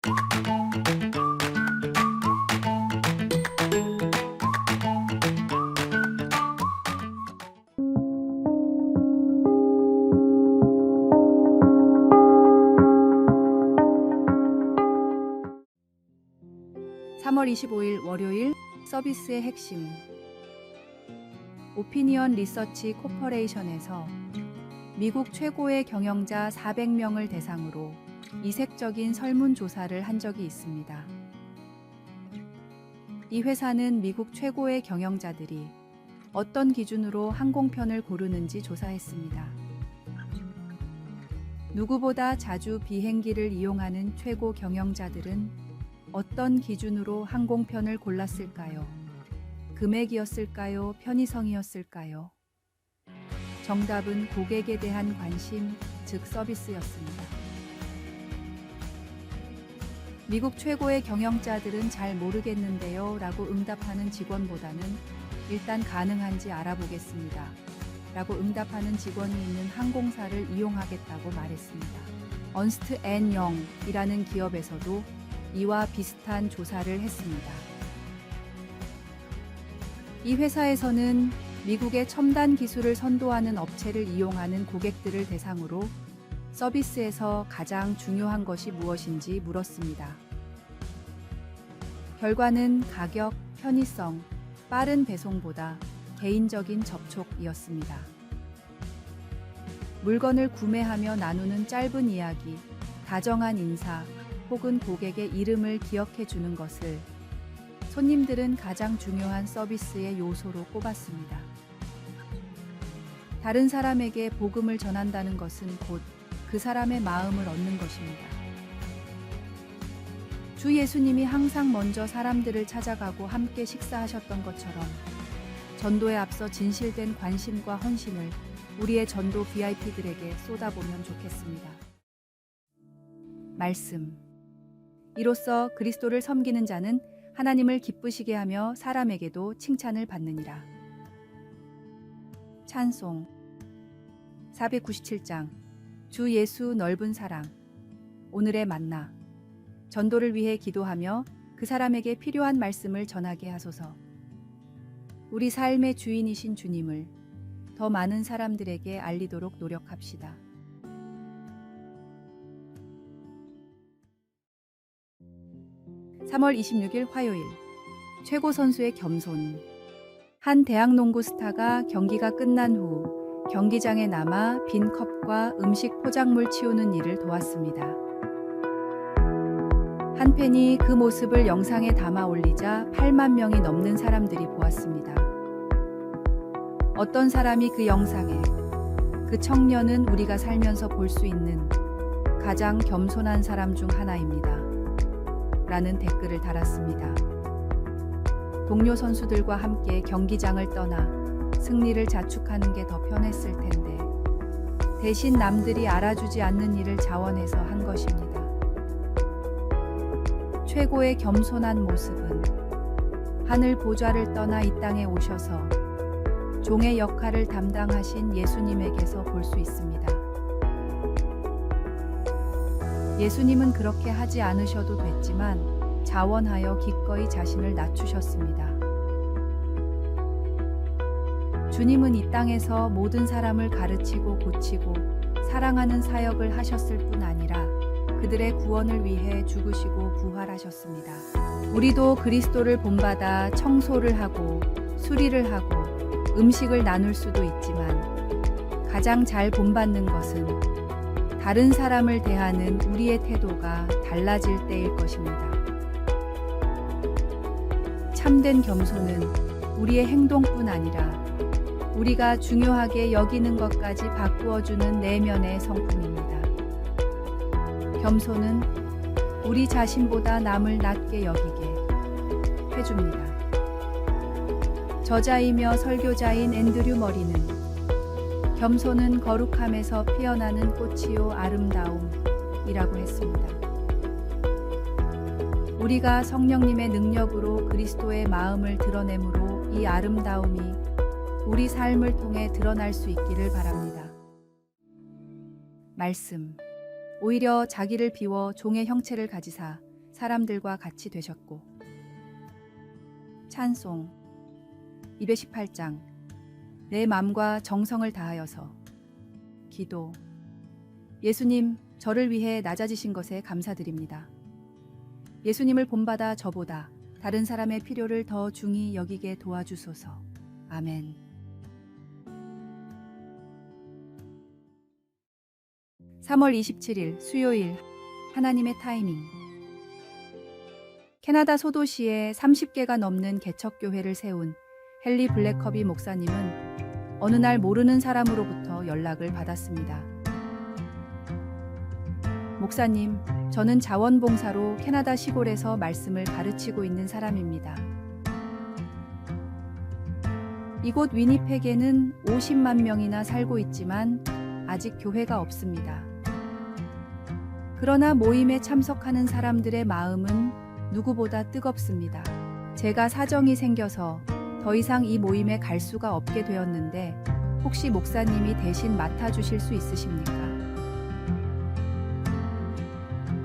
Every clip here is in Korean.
3월 25일 월요일 서비스의 핵심. 오피니언 리서치 코퍼레이션에서 미국 최고의 경영자 400명을 대상으로 이색적인 설문조사를 한 적이 있습니다. 이 회사는 미국 최고의 경영자들이 어떤 기준으로 항공편을 고르는지 조사했습니다. 누구보다 자주 비행기를 이용하는 최고 경영자들은 어떤 기준으로 항공편을 골랐을까요? 금액이었을까요? 편의성이었을까요? 정답은 고객에 대한 관심, 즉 서비스였습니다. 미국 최고의 경영자들은 잘 모르겠는데요 라고 응답하는 직원보다는 일단 가능한지 알아보겠습니다 라고 응답하는 직원이 있는 항공사를 이용하겠다고 말했습니다. 언스트 앤 영이라는 기업에서도 이와 비슷한 조사를 했습니다. 이 회사에서는 미국의 첨단 기술을 선도하는 업체를 이용하는 고객들을 대상으로 서비스에서 가장 중요한 것이 무엇인지 물었습니다. 결과는 가격, 편의성, 빠른 배송보다 개인적인 접촉이었습니다. 물건을 구매하며 나누는 짧은 이야기, 다정한 인사, 혹은 고객의 이름을 기억해 주는 것을 손님들은 가장 중요한 서비스의 요소로 꼽았습니다. 다른 사람에게 복음을 전한다는 것은 곧 그 사람의 마음을 얻는 것입니다. 주 예수님이 항상 먼저 사람들을 찾아가고 함께 식사하셨던 것처럼 전도에 앞서 진실된 관심과 헌신을 우리의 전도 VIP들에게 쏟아보면 좋겠습니다. 말씀. 이로써 그리스도를 섬기는 자는 하나님을 기쁘시게 하며 사람에게도 칭찬을 받느니라. 찬송 497장 주 예수 넓은 사랑. 오늘의 만나. 전도를 위해 기도하며 그 사람에게 필요한 말씀을 전하게 하소서. 우리 삶의 주인이신 주님을 더 많은 사람들에게 알리도록 노력합시다. (3월 26일) 화요일. 최고 선수의 겸손. 한 대학 농구 스타가 경기가 끝난 후 경기장에 남아 빈 컵과 음식 포장물 치우는 일을 도왔습니다. 한 팬이 그 모습을 영상에 담아 올리자 8만 명이 넘는 사람들이 보았습니다. 어떤 사람이 그 영상에 그 청년은 우리가 살면서 볼 수 있는 가장 겸손한 사람 중 하나입니다 라는 댓글을 달았습니다. 동료 선수들과 함께 경기장을 떠나 승리를 자축하는 게 더 편했을 텐데 대신 남들이 알아주지 않는 일을 자원해서 한 것입니다. 최고의 겸손한 모습은 하늘 보좌를 떠나 이 땅에 오셔서 종의 역할을 담당하신 예수님에게서 볼 수 있습니다. 예수님은 그렇게 하지 않으셔도 됐지만 자원하여 기꺼이 자신을 낮추셨습니다. 주님은 이 땅에서 모든 사람을 가르치고 고치고 사랑하는 사역을 하셨을 뿐 아니라 그들의 구원을 위해 죽으시고 부활하셨습니다. 우리도 그리스도를 본받아 청소를 하고 수리를 하고 음식을 나눌 수도 있지만 가장 잘 본받는 것은 다른 사람을 대하는 우리의 태도가 달라질 때일 것입니다. 참된 겸손은 우리의 행동뿐 아니라 우리가 중요하게 여기는 것까지 바꾸어주는 내면의 성품입니다. 겸손은 우리 자신보다 남을 낮게 여기게 해줍니다. 저자이며 설교자인 앤드류 머리는 겸손은 거룩함에서 피어나는 꽃이요 아름다움이라고 했습니다. 우리가 성령님의 능력으로 그리스도의 마음을 드러내므로 이 아름다움이 우리 삶을 통해 드러날 수 있기를 바랍니다. 말씀. 오히려 자기를 비워 종의 형체를 가지사 사람들과 같이 되셨고. 찬송 218장 내 맘과 정성을 다하여서. 기도. 예수님, 저를 위해 낮아지신 것에 감사드립니다. 예수님을 본받아 저보다 다른 사람의 필요를 더 중히 여기게 도와주소서. 아멘. (3월 27일) 수요일. 하나님의 타이밍. 캐나다 소도시에 30개가 넘는 개척교회를 세운 헨리 블랙커비 목사님은 어느 날 모르는 사람으로부터 연락을 받았습니다. 목사님, 저는 자원봉사로 캐나다 시골에서 말씀을 가르치고 있는 사람입니다. 이곳 위니펙에는 50만 명이나 살고 있지만 아직 교회가 없습니다. 그러나 모임에 참석하는 사람들의 마음은 누구보다 뜨겁습니다. 제가 사정이 생겨서 더 이상 이 모임에 갈 수가 없게 되었는데 혹시 목사님이 대신 맡아주실 수 있으십니까?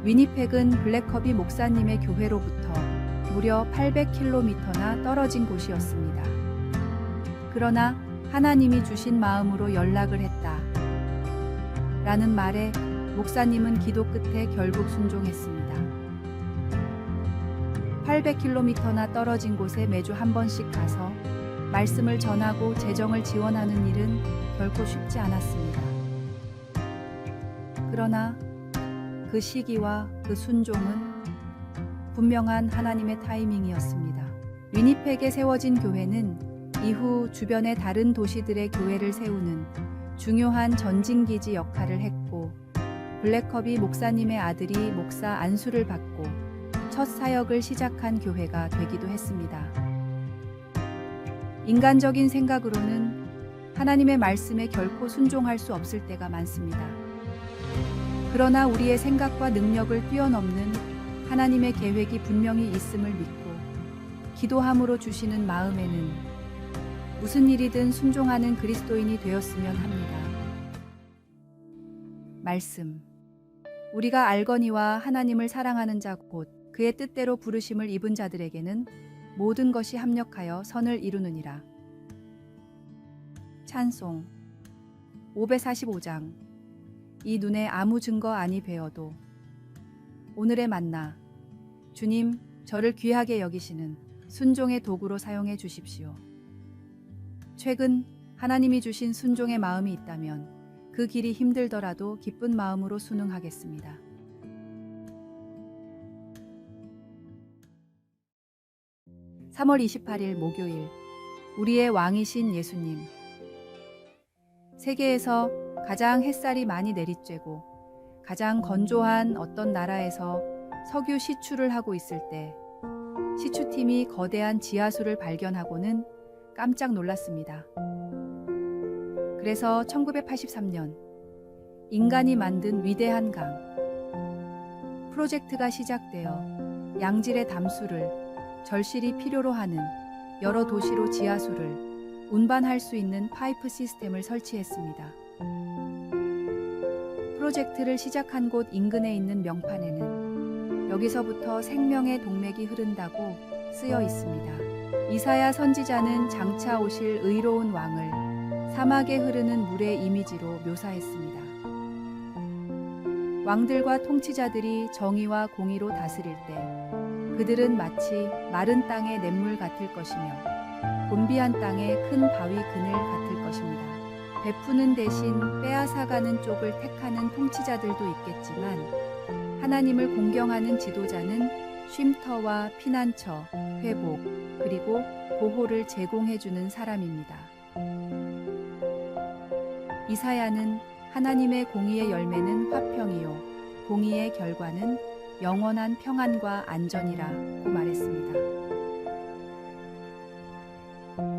위니펙은 블랙커비 목사님의 교회로부터 무려 800km나 떨어진 곳이었습니다. 그러나 하나님이 주신 마음으로 연락을 했다 라는 말에 목사님은 기도 끝에 결국 순종했습니다. 800km나 떨어진 곳에 매주 한 번씩 가서 말씀을 전하고 재정을 지원하는 일은 결코 쉽지 않았습니다. 그러나 그 시기와 그 순종은 분명한 하나님의 타이밍이었습니다. 위니펙에 세워진 교회는 이후 주변의 다른 도시들의 교회를 세우는 중요한 전진기지 역할을 했고, 블랙커비 목사님의 아들이 목사 안수를 받고 첫 사역을 시작한 교회가 되기도 했습니다. 인간적인 생각으로는 하나님의 말씀에 결코 순종할 수 없을 때가 많습니다. 그러나 우리의 생각과 능력을 뛰어넘는 하나님의 계획이 분명히 있음을 믿고 기도함으로 주시는 마음에는 무슨 일이든 순종하는 그리스도인이 되었으면 합니다. 말씀. 우리가 알거니와 하나님을 사랑하는 자 곧 그의 뜻대로 부르심을 입은 자들에게는 모든 것이 합력하여 선을 이루느니라. 찬송 545장 이 눈에 아무 증거 아니 배어도. 오늘의 만나. 주님, 저를 귀하게 여기시는 순종의 도구로 사용해 주십시오. 최근 하나님이 주신 순종의 마음이 있다면 그 길이 힘들더라도 기쁜 마음으로 순응하겠습니다. (3월 28일) 목요일. 우리의 왕이신 예수님. 세계에서 가장 햇살이 많이 내리쬐고 가장 건조한 어떤 나라에서 석유 시추를 하고 있을 때 시추팀이 거대한 지하수를 발견하고는 깜짝 놀랐습니다. 그래서 1983년 인간이 만든 위대한 강 프로젝트가 시작되어 양질의 담수를 절실히 필요로 하는 여러 도시로 지하수를 운반할 수 있는 파이프 시스템을 설치했습니다. 프로젝트를 시작한 곳 인근에 있는 명판에는 여기서부터 생명의 동맥이 흐른다고 쓰여 있습니다. 이사야 선지자는 장차 오실 의로운 왕을 사막에 흐르는 물의 이미지로 묘사했습니다. 왕들과 통치자들이 정의와 공의로 다스릴 때 그들은 마치 마른 땅의 냇물 같을 것이며 곤비한 땅의 큰 바위 그늘 같을 것입니다. 베푸는 대신 빼앗아가는 쪽을 택하는 통치자들도 있겠지만 하나님을 공경하는 지도자는 쉼터와 피난처, 회복, 그리고 보호를 제공해주는 사람입니다. 이사야는 하나님의 공의의 열매는 화평이요 공의의 결과는 영원한 평안과 안전이라고 말했습니다.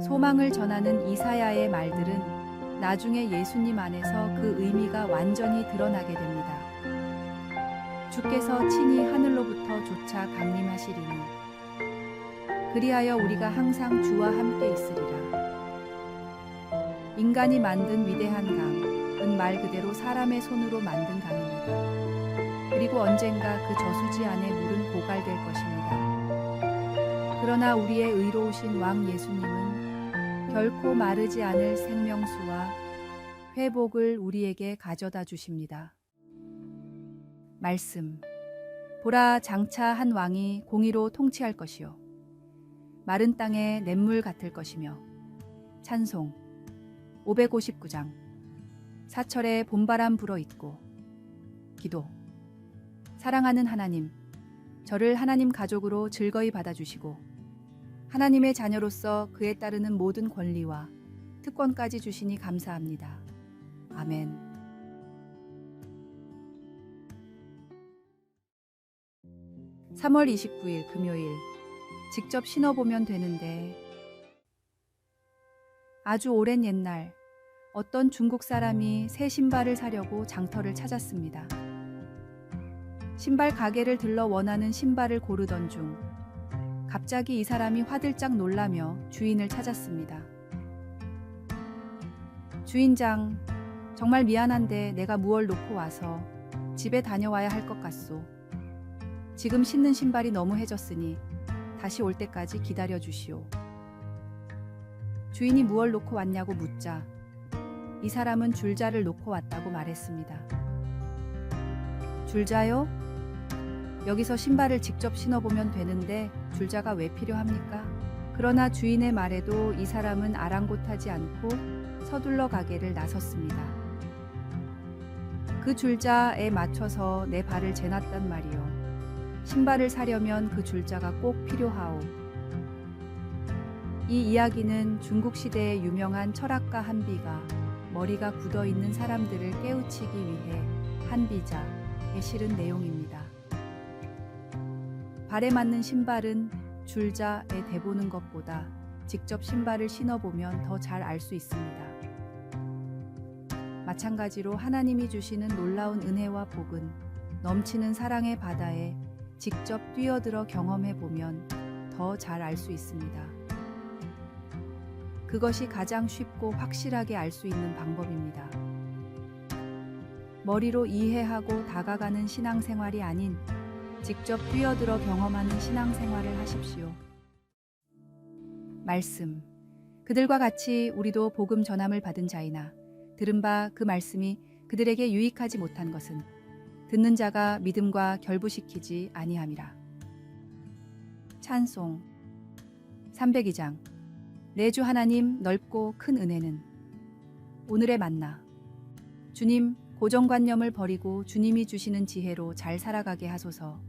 소망을 전하는 이사야의 말들은 나중에 예수님 안에서 그 의미가 완전히 드러나게 됩니다. 주께서 친히 하늘로부터 조차 강림하시리니 그리하여 우리가 항상 주와 함께 있으리라. 인간이 만든 위대한 강은 말 그대로 사람의 손으로 만든 강입니다. 그리고 언젠가 그 저수지 안에 물은 고갈될 것입니다. 그러나 우리의 의로우신 왕 예수님은 결코 마르지 않을 생명수와 회복을 우리에게 가져다 주십니다. 말씀. 보라, 장차 한 왕이 공의로 통치할 것이요 마른 땅에 냇물 같을 것이며. 찬송 559장. 사철에 봄바람 불어 있고. 기도. 사랑하는 하나님, 저를 하나님 가족으로 즐거이 받아주시고 하나님의 자녀로서 그에 따르는 모든 권리와 특권까지 주시니 감사합니다. 아멘. (3월 29일) 금요일. 직접 신어보면 되는데. 아주 오랜 옛날 어떤 중국 사람이 새 신발을 사려고 장터를 찾았습니다. 신발 가게를 들러 원하는 신발을 고르던 중 갑자기 이 사람이 화들짝 놀라며 주인을 찾았습니다. 주인장, 정말 미안한데 내가 무얼 놓고 와서 집에 다녀와야 할 것 같소. 지금 신는 신발이 너무 해졌으니 다시 올 때까지 기다려 주시오. 주인이 무얼 놓고 왔냐고 묻자 이 사람은 줄자를 놓고 왔다고 말했습니다. 줄자요? 여기서 신발을 직접 신어보면 되는데 줄자가 왜 필요합니까? 그러나 주인의 말에도 이 사람은 아랑곳하지 않고 서둘러 가게를 나섰습니다. 그 줄자에 맞춰서 내 발을 재놨단 말이요. 신발을 사려면 그 줄자가 꼭 필요하오. 이 이야기는 중국 시대의 유명한 철학가 한비가 머리가 굳어있는 사람들을 깨우치기 위해 한비자에 실은 내용입니다. 발에 맞는 신발은 줄자에 대보는 것보다 직접 신발을 신어보면 더 잘 알 수 있습니다. 마찬가지로 하나님이 주시는 놀라운 은혜와 복은 넘치는 사랑의 바다에 직접 뛰어들어 경험해보면 더 잘 알 수 있습니다. 그것이 가장 쉽고 확실하게 알 수 있는 방법입니다. 머리로 이해하고 다가가는 신앙생활이 아닌 직접 뛰어들어 경험하는 신앙생활을 하십시오. 말씀. 그들과 같이 우리도 복음 전함을 받은 자이나 들은 바 그 말씀이 그들에게 유익하지 못한 것은 듣는 자가 믿음과 결부시키지 아니함이라. 찬송 302장. 내 주 하나님, 넓고 큰 은혜는. 오늘의 만나. 주님, 고정관념을 버리고 주님이 주시는 지혜로 잘 살아가게 하소서.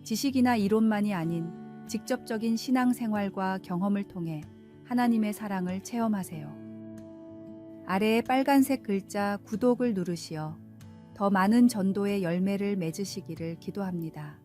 지식이나 이론만이 아닌 직접적인 신앙생활과 경험을 통해 하나님의 사랑을 체험하세요. 아래의 빨간색 글자 구독을 누르시어 더 많은 전도의 열매를 맺으시기를 기도합니다.